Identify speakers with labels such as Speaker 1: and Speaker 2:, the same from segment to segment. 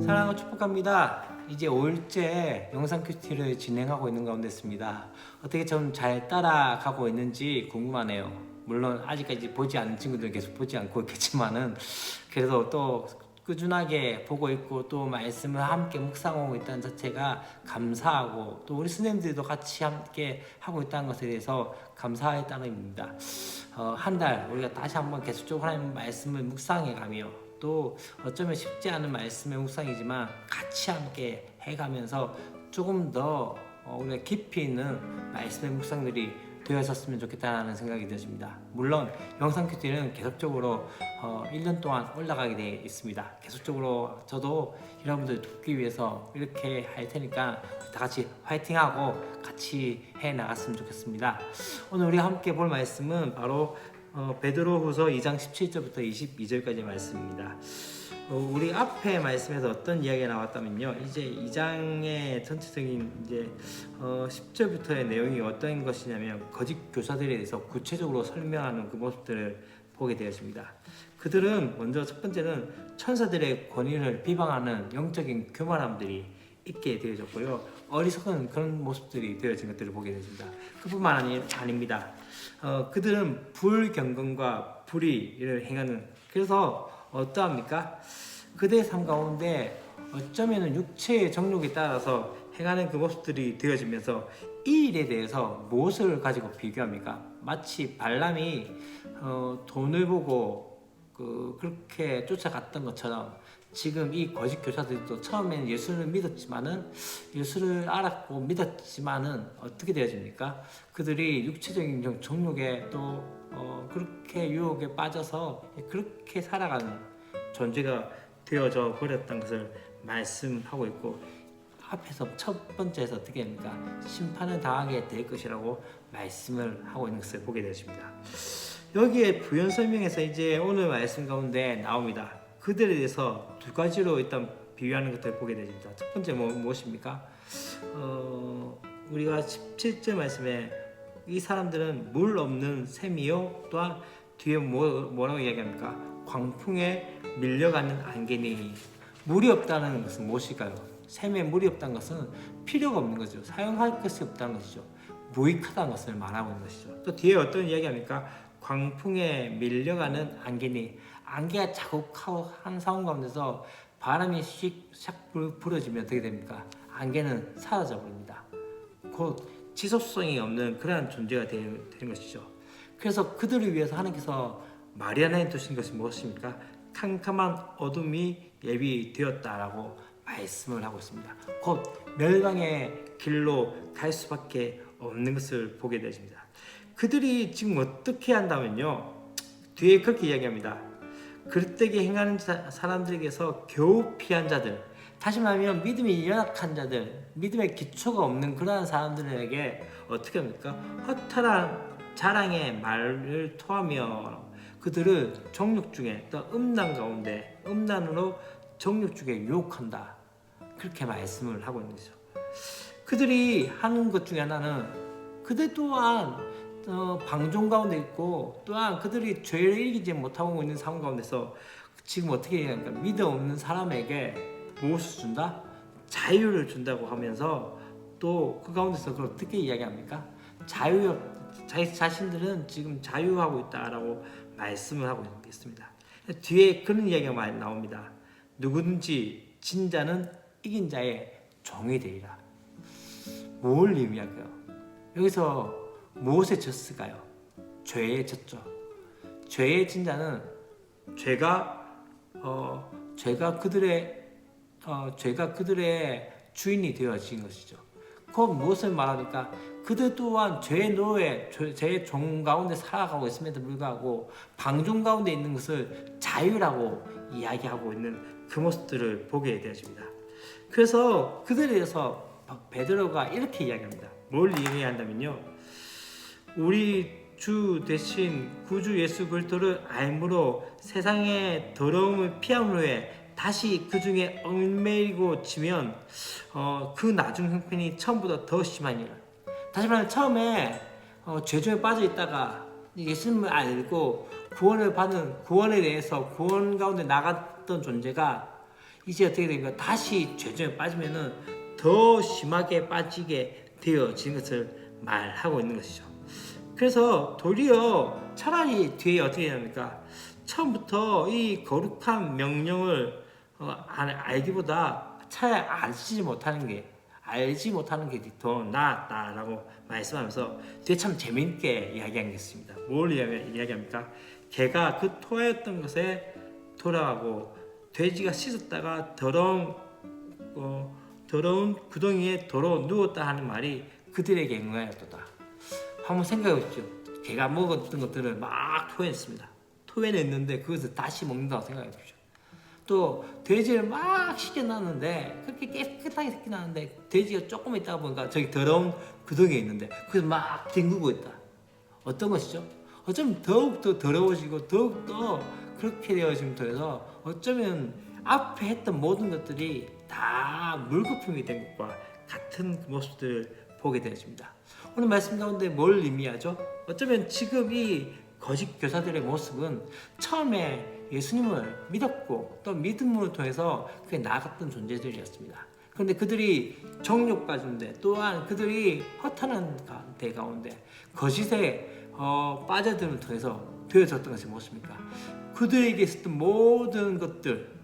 Speaker 1: 사랑하고 축복합니다. 이제 5일째 영상 큐티를 진행하고 있는 가운데 있습니다. 어떻게 좀 잘 따라가고 있는지 궁금하네요. 물론 아직까지 보지 않은 친구들은 계속 보지 않고 있겠지만은 그래도 또 꾸준하게 보고 있고 또 말씀을 함께 묵상하고 있다는 자체가 감사하고 또 우리 스님들도 같이 함께 하고 있다는 것에 대해서 감사의 따름입니다. 한 달 우리가 다시 한번 계속적으로 하나님 말씀을 묵상해 가며 또 어쩌면 쉽지 않은 말씀의 묵상이지만 같이 함께 해가면서 조금 더 우리가 깊이 있는 말씀의 묵상들이 되었었으면 좋겠다는 생각이 들었습니다. 물론 영상 큐티는 계속적으로 1년 동안 올라가게 되어 있습니다. 계속적으로 저도 여러분들 돕기 위해서 이렇게 할 테니까 다 같이 화이팅하고 같이 해 나갔으면 좋겠습니다. 오늘 우리가 함께 볼 말씀은 바로 베드로후서 2장 17절부터 22절까지 말씀입니다. 우리 앞에 말씀에서 어떤 이야기가 나왔다면요, 이제 2장의 전체적인 이제 10절부터의 내용이 어떤 것이냐면 거짓 교사들에 대해서 구체적으로 설명하는 그 모습들을 보게 되었습니다. 그들은 먼저 첫 번째는 천사들의 권위를 비방하는 영적인 교만함들이 있게 되어졌고요, 어리석은 그런 모습들이 되어진 것들을 보게 되었습니다. 그뿐만 아닙니다. 그들은 불경건과 불의를 행하는, 그래서 어떠합니까? 그들의 삶 가운데 어쩌면 육체의 정욕에 따라서 행하는 그 모습들이 되어지면서 이 일에 대해서 무엇을 가지고 비교합니까? 마치 발람이 돈을 보고 그렇게 쫓아갔던 것처럼 지금 이 거짓 교사들도 처음에는 예수를 믿었지만은, 예수를 알았고 믿었지만은 어떻게 되어집니까? 그들이 육체적인 정욕에 또 그렇게 유혹에 빠져서 그렇게 살아가는 존재가 되어져 버렸던 것을 말씀하고 있고, 앞에서 첫 번째에서 어떻게 합니까? 심판을 당하게 될 것이라고 말씀을 하고 있는 것을 보게 되었습니다. 여기에 부연 설명에서 이제 오늘 말씀 가운데 나옵니다. 그들에 대해서 두 가지로 일단 비유하는 것들을 보게 됩니다. 첫 번째 무엇입니까? 우리가 17절 말씀에 이 사람들은 물 없는 샘이요, 또한 뒤에 뭐라고 이야기합니까? 광풍에 밀려가는 안개니. 물이 없다는 것은 무엇일까요? 샘에 물이 없다는 것은 필요가 없는 거죠. 사용할 것이 없다는 것이죠. 무익하다는 것을 말하고 있는 것이죠. 또 뒤에 어떤 이야기합니까? 광풍에 밀려가는 안개니. 안개가 자국하고 한 상황 가운데서 바람이 샥 불어지면 어떻게 됩니까? 안개는 사라져 버립니다. 곧 지속성이 없는 그러한 존재가 되는 것이죠. 그래서 그들을 위해서 하나님께서 마련해 두신 것이 무엇입니까? 캄캄한 어둠이 예비되었다라고 말씀을 하고 있습니다. 곧 멸망의 길로 갈 수밖에 없는 것을 보게 되십니다. 그들이 지금 어떻게 한다면요, 뒤에 그렇게 이야기합니다. 그릇되게 행하는 사람들에게서 겨우 피한 자들, 다시 말하면 믿음이 연약한 자들, 믿음의 기초가 없는 그러한 사람들에게 어떻게 합니까? 허탈한 자랑의 말을 토하며 그들을 정욕 중에, 또 음란 가운데, 음란으로 정욕 중에 유혹한다, 그렇게 말씀을 하고 있는 거죠. 그들이 하는 것 중에 하나는 그들 또한 방종 가운데 있고, 또한 그들이 죄를 이기지 못하고 있는 상황 가운데서 지금 어떻게 얘기합니까? 믿음 없는 사람에게 무엇을 준다? 자유를 준다고 하면서 또 그 가운데서 그걸 어떻게 이야기합니까? 자기 자신들은 지금 자유하고 있다라고 말씀을 하고 있습니다. 뒤에 그런 이야기가 많이 나옵니다. 누구든지 진 자는 이긴 자의 종이 되리라. 뭘 의미할까요? 여기서 무엇에 졌을까요? 죄에 졌죠. 죄에 진 자는 죄가 그들의 주인이 되어진 것이죠. 곧 무엇을 말합니까? 그들 또한 죄의 노예, 죄의 종 가운데 살아가고 있음에도 불구하고 방종 가운데 있는 것을 자유라고 이야기하고 있는 그 모습들을 보게 되어집니다. 그래서 그들에 대해서 베드로가 이렇게 이야기합니다. 뭘 이해한다면요, 우리 주 대신 구주 예수 그리스도를 알므로 세상의 더러움을 피한 후에 다시 그 중에 얽매이고 지면 그 나중 형편이 처음보다 더 심하니라. 다시 말하면 처음에 죄 중에 빠져 있다가 예수님을 알고 구원을 받은 구원에 대해서 구원 가운데 나갔던 존재가 이제 어떻게 됩니까? 다시 죄정에 빠지면은 더 심하게 빠지게 되어지는 것을 말하고 있는 것이죠. 그래서 도리어 차라리 뒤에 어떻게 합니까? 처음부터 이 거룩한 명령을 알기보다 차라리 알지 못하는 게 더 낫다라고 말씀하면서 뒤에 참 재미있게 이야기한 게 있습니다. 뭘 이야기합니까? 개가 그 토하였던 것에 돌아가고 돼지가 씻었다가 더러운 구덩이에 도로 누웠다 하는 말이 그들에게 응하였도다. 한번 생각해 보십시오. 개가 먹었던 것들을 막 토해냈습니다. 토해냈는데 그것을 다시 먹는다고 생각해 보십시오. 또 돼지를 막 씻겨놨는데 그렇게 깨끗하게 씻겨놨는데 돼지가 조금 있다가 보니까 저기 더러운 구덩이에 있는데 그래서 막 뒹구고 있다. 어떤 것이죠? 어쩌면 더욱더 더러워지고 더욱더 그렇게 되어짐으로 해서 어쩌면 앞에 했던 모든 것들이 다 물거품이 된 것과 같은 그 모습들을 보게 되어집니다. 오늘 말씀 가운데 뭘 의미하죠? 어쩌면 지금 이 거짓 교사들의 모습은 처음에 예수님을 믿었고 또 믿음을 통해서 그게 나아갔던 존재들이었습니다. 그런데 그들이 정욕 가운데 또한 그들이 허탄한 데 가운데 거짓에 빠져들을 통해서 되어졌던 것이 무엇입니까? 그들에게 있었던 모든 것들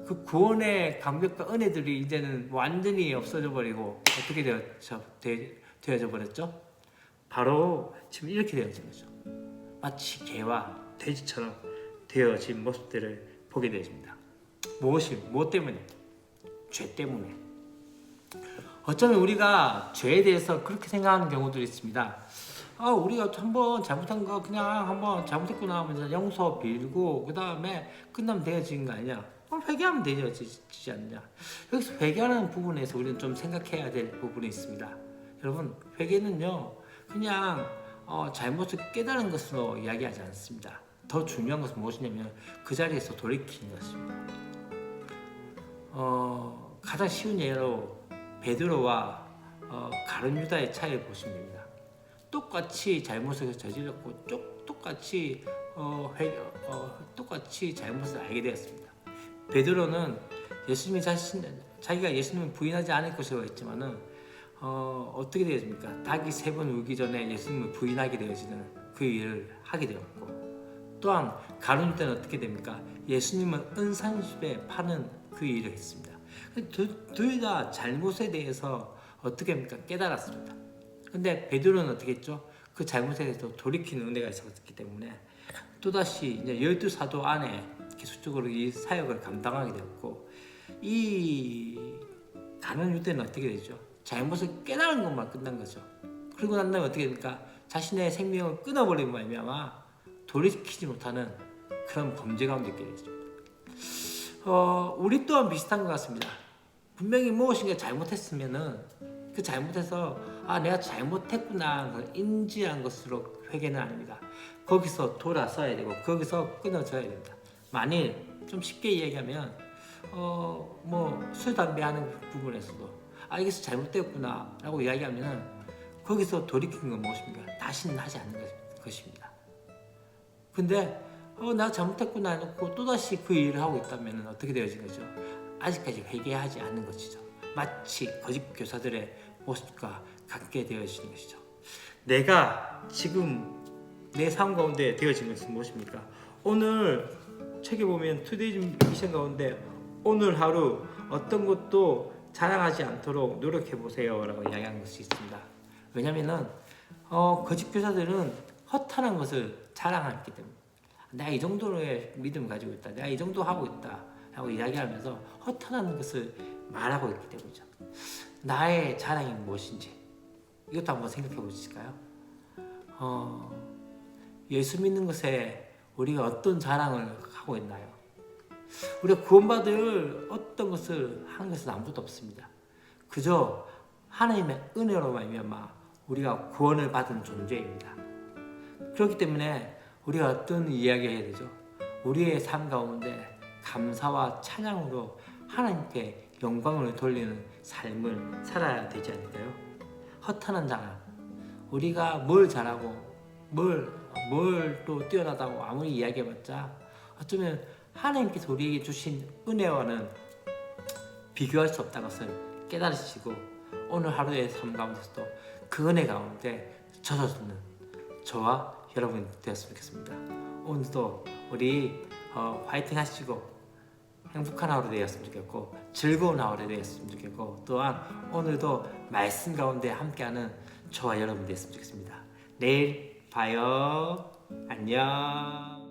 Speaker 1: 그 구원의 감격과 은혜들이 이제는 완전히 없어져 버리고 어떻게 되어져 버렸죠? 바로 지금 이렇게 되어진 거죠. 마치 개와 돼지처럼 되어진 모습들을 보게 되어집니다. 무엇 때문에? 죄 때문에. 어쩌면 우리가 죄에 대해서 그렇게 생각하는 경우들이 있습니다. 우리가 한번 잘못한 거 그냥 한번 잘못했구나 하면서 용서 빌고 그 다음에 끝나면 되어지는 거 아니냐? 회개하면 되어지지 않냐? 여기서 회개하는 부분에서 우리는 좀 생각해야 될 부분이 있습니다. 여러분, 회개는요 그냥 잘못을 깨달은 것으로 이야기하지 않습니다. 더 중요한 것은 무엇이냐면 그 자리에서 돌이키는 것입니다. 가장 쉬운 예로 베드로와 가룟 유다의 차이를 보시면 됩니다. 똑같이 잘못을 저질렀고 똑같이 잘못을 알게 되었습니다. 베드로는 자기가 예수님을 부인하지 않을 것이라고 했지만은 어떻게 되어집니까? 닭이 3번 울기 전에 예수님을 부인하게 되어지는 그 일을 하게 되었고, 또한 가룟 유다는 어떻게 됩니까? 예수님을 은산집에 파는 그 일을 했습니다. 둘 다 잘못에 대해서 어떻게 합니까? 깨달았습니다. 근데 베드로는 어떻게 했죠? 그 잘못에 대해서 돌이키는 은혜가 있었기 때문에 또다시 이제 12사도 안에 계속적으로 이 사역을 감당하게 되었고, 이 가룟 유다는 어떻게 되죠? 잘못을 깨달은 것만 끝난 거죠. 그리고 난 다음에 어떻게 됩니까? 자신의 생명을 끊어버리고 말미암아 돌이키지 못하는 그런 범죄 가운데 있게 되죠. 우리 또한 비슷한 것 같습니다. 분명히 무엇인가 잘못했으면은 그 잘못해서 내가 잘못했구나 그걸 인지한 것으로 회개는 아닙니다. 거기서 돌아서야 되고 거기서 끊어져야 됩니다. 만일 좀 쉽게 이야기하면 술 담배 하는 부분에서도 여기서 잘못됐구나 라고 이야기하면은 거기서 돌이키는 건 무엇입니까? 다시는 하지 않는 것입니다. 근데 나 잘못했구나 해놓고 또다시 그 일을 하고 있다면 어떻게 되어진 거죠? 아직까지 회개하지 않는 것이죠. 마치 거짓 교사들의 모습과 같게 되어지는 것이죠. 내가 지금 내 삶 가운데 되어진 것은 무엇입니까? 오늘 책에 보면 투데이 미션 가운데 오늘 하루 어떤 것도 자랑하지 않도록 노력해 보세요 라고 이야기한 것이 있습니다. 왜냐면은 거짓 교사들은 허탄한 것을 자랑하기 때문에 내가 이 정도의 믿음을 가지고 있다, 내가 이 정도 하고 있다 라고 이야기하면서 허탄한 것을 말하고 있기 때문이죠. 나의 자랑이 무엇인지 이것도 한번 생각해 보실까요? 예수 믿는 것에 우리가 어떤 자랑을 하고 있나요? 우리가 구원받을 어떤 것을 하는 것은 아무것도 없습니다. 그저 하나님의 은혜로 말미암아 우리가 구원을 받은 존재입니다. 그렇기 때문에 우리가 어떤 이야기 해야 되죠? 우리의 삶 가운데 감사와 찬양으로 하나님께 영광을 돌리는 삶을 살아야 되지 않을까요? 허탄한 자랑, 우리가 뭘 잘하고 뭘 뭘 또 뛰어나다고 아무리 이야기해봤자 어쩌면 하나님께서 우리에게 주신 은혜와는 비교할 수 없다는 것을 깨달으시고 오늘 하루의 삶 가운데서도 그 은혜 가운데 젖어주는 저와 여러분이 되었으면 좋겠습니다. 오늘도 우리 화이팅 하시고 행복한 하루 되었으면 좋겠고 즐거운 하루 되었으면 좋겠고 또한 오늘도 말씀 가운데 함께하는 저와 여러분 되었으면 좋겠습니다. 내일 봐요. 안녕.